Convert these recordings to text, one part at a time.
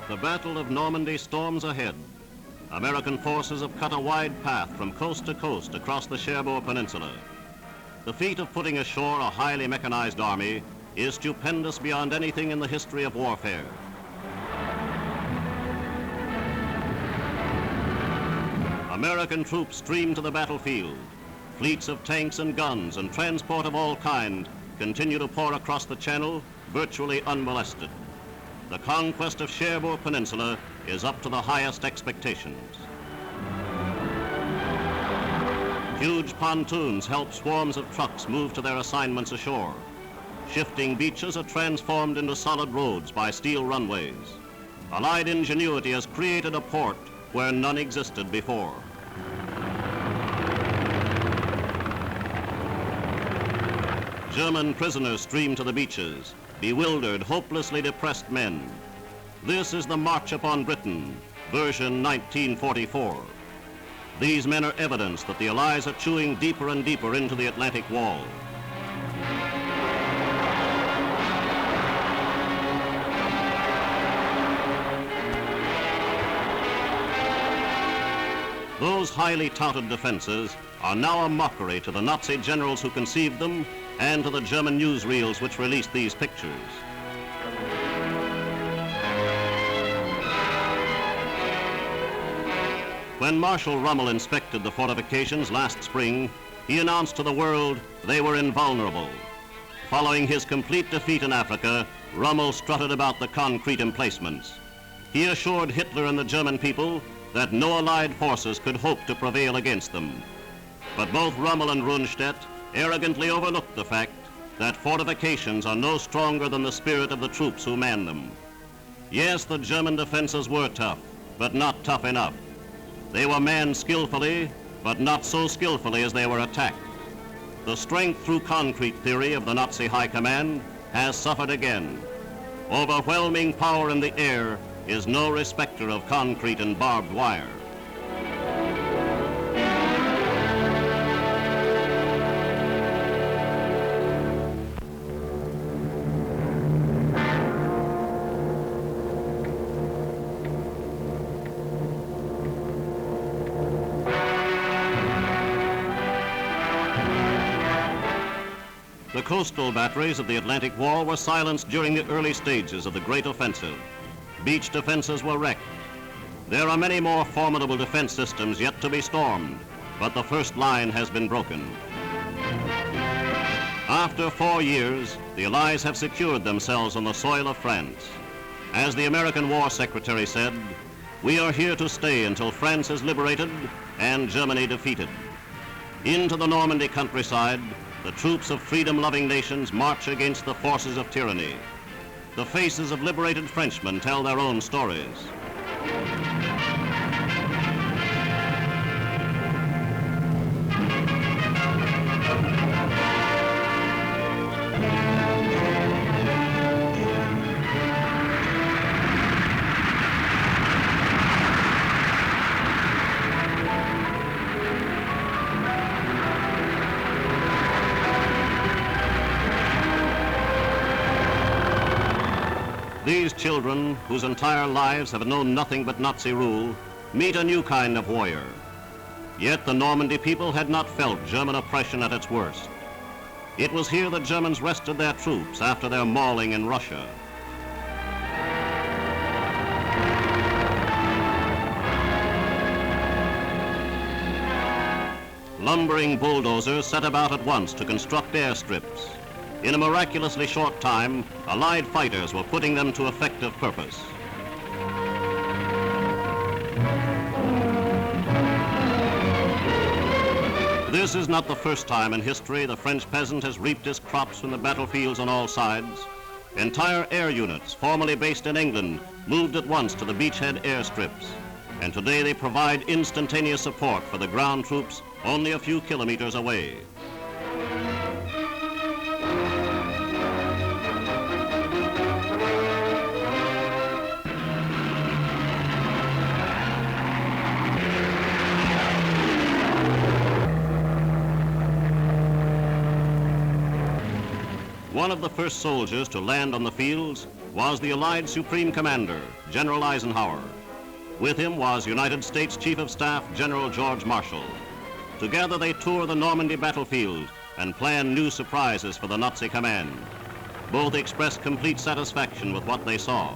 The Battle of Normandy storms ahead. American forces have cut a wide path from coast to coast across the Cherbourg Peninsula. The feat of putting ashore a highly mechanized army is stupendous beyond anything in the history of warfare. American troops stream to the battlefield. Fleets of tanks and guns and transport of all kind continue to pour across the Channel, virtually unmolested. The conquest of Cherbourg Peninsula is up to the highest expectations. Huge pontoons help swarms of trucks move to their assignments ashore. Shifting beaches are transformed into solid roads by steel runways. Allied ingenuity has created a port where none existed before. German prisoners stream to the beaches, bewildered, hopelessly depressed men. This is the March upon Britain, version 1944. These men are evidence that the Allies are chewing deeper and deeper into the Atlantic Wall. Those highly touted defenses are now a mockery to the Nazi generals who conceived them and to the German newsreels which released these pictures. When Marshal Rommel inspected the fortifications last spring, he announced to the world they were invulnerable. Following his complete defeat in Africa, Rommel strutted about the concrete emplacements. He assured Hitler and the German people that no Allied forces could hope to prevail against them. But both Rommel and Runstedt arrogantly overlooked the fact that fortifications are no stronger than the spirit of the troops who man them. Yes, the German defenses were tough, but not tough enough. They were manned skillfully, but not so skillfully as they were attacked. The strength through concrete theory of the Nazi High Command has suffered again. Overwhelming power in the air is no respecter of concrete and barbed wire. The coastal batteries of the Atlantic Wall were silenced during the early stages of the Great Offensive. Beach defenses were wrecked. There are many more formidable defense systems yet to be stormed, but the first line has been broken. After 4 years, the Allies have secured themselves on the soil of France. As the American War Secretary said, "We are here to stay until France is liberated and Germany defeated." Into the Normandy countryside, the troops of freedom-loving nations march against the forces of tyranny. The faces of liberated Frenchmen tell their own stories. These children, whose entire lives have known nothing but Nazi rule, meet a new kind of warrior. Yet the Normandy people had not felt German oppression at its worst. It was here the Germans rested their troops after their mauling in Russia. Lumbering bulldozers set about at once to construct airstrips. In a miraculously short time, Allied fighters were putting them to effective purpose. This is not the first time in history the French peasant has reaped his crops from the battlefields on all sides. Entire air units, formerly based in England, moved at once to the beachhead airstrips, and today they provide instantaneous support for the ground troops only a few kilometers away. One of the first soldiers to land on the fields was the Allied Supreme Commander, General Eisenhower. With him was United States Chief of Staff General George Marshall. Together they tour the Normandy battlefield and plan new surprises for the Nazi command. Both expressed complete satisfaction with what they saw.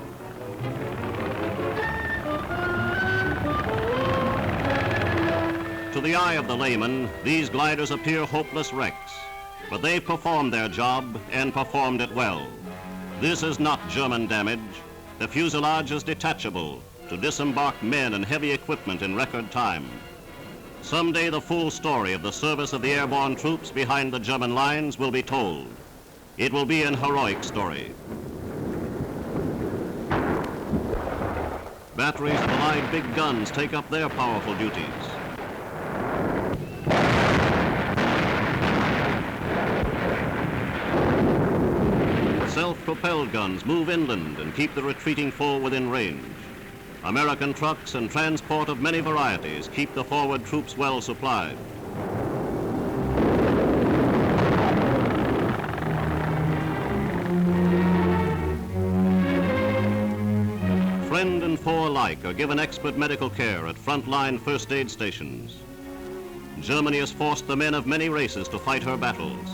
To the eye of the layman, these gliders appear hopeless wrecks, but they've performed their job and performed it well. This is not German damage. The fuselage is detachable to disembark men and heavy equipment in record time. Someday the full story of the service of the airborne troops behind the German lines will be told. It will be an heroic story. Batteries of Allied big guns take up their powerful duties. Self-propelled guns move inland and keep the retreating foe within range. American trucks and transport of many varieties keep the forward troops well supplied. Friend and foe alike are given expert medical care at frontline first aid stations. Germany has forced the men of many races to fight her battles.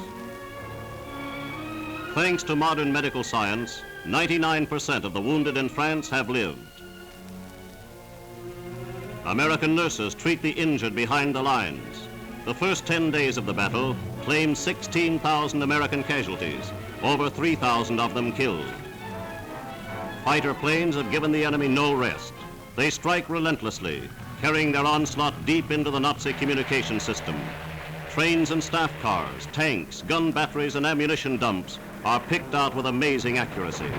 Thanks to modern medical science, 99% of the wounded in France have lived. American nurses treat the injured behind the lines. The first 10 days of the battle claimed 16,000 American casualties, over 3,000 of them killed. Fighter planes have given the enemy no rest. They strike relentlessly, carrying their onslaught deep into the Nazi communication system. Trains and staff cars, tanks, gun batteries, and ammunition dumps are picked out with amazing accuracy.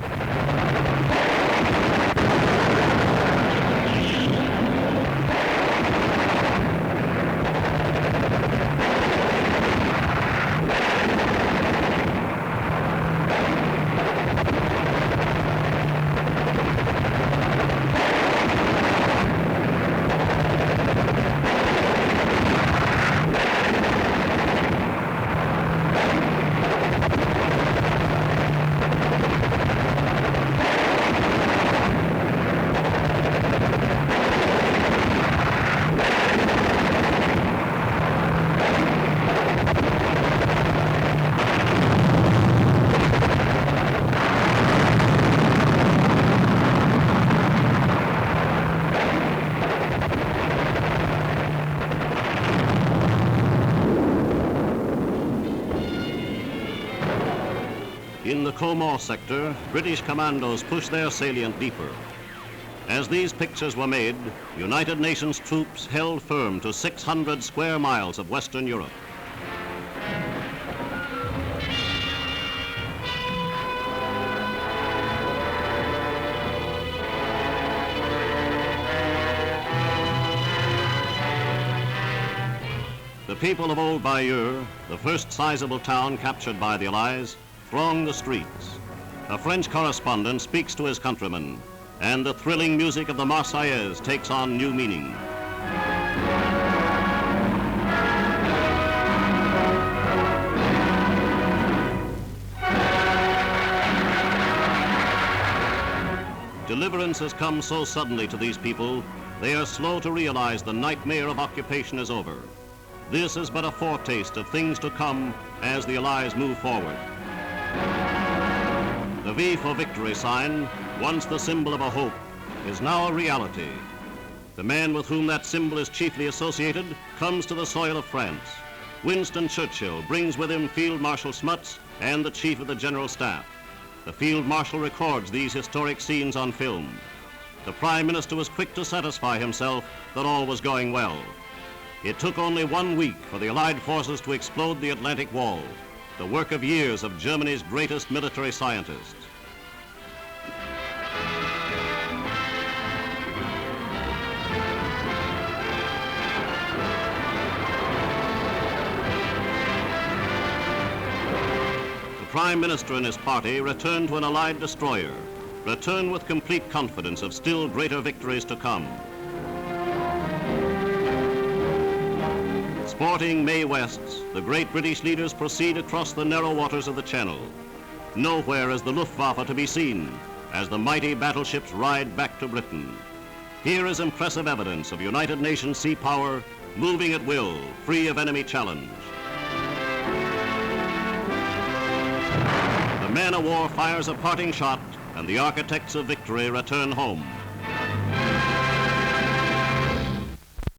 In the Comore sector, British commandos pushed their salient deeper. As these pictures were made, United Nations troops held firm to 600 square miles of Western Europe. The people of Old Bayeux, the first sizable town captured by the Allies, throng the streets. A French correspondent speaks to his countrymen, and the thrilling music of the Marseillaise takes on new meaning. Deliverance has come so suddenly to these people, they are slow to realize the nightmare of occupation is over. This is but a foretaste of things to come as the Allies move forward. The V for victory sign, once the symbol of a hope, is now a reality. The man with whom that symbol is chiefly associated comes to the soil of France. Winston Churchill brings with him Field Marshal Smuts and the Chief of the General Staff. The Field Marshal records these historic scenes on film. The Prime Minister was quick to satisfy himself that all was going well. It took only 1 week for the Allied forces to explode the Atlantic Wall, the work of years of Germany's greatest military scientists. The Prime Minister and his party returned to an Allied destroyer, returned with complete confidence of still greater victories to come. Sporting May Wests, the great British leaders proceed across the narrow waters of the Channel. Nowhere is the Luftwaffe to be seen as the mighty battleships ride back to Britain. Here is impressive evidence of United Nations sea power moving at will, free of enemy challenge. The man of war fires a parting shot, and the architects of victory return home.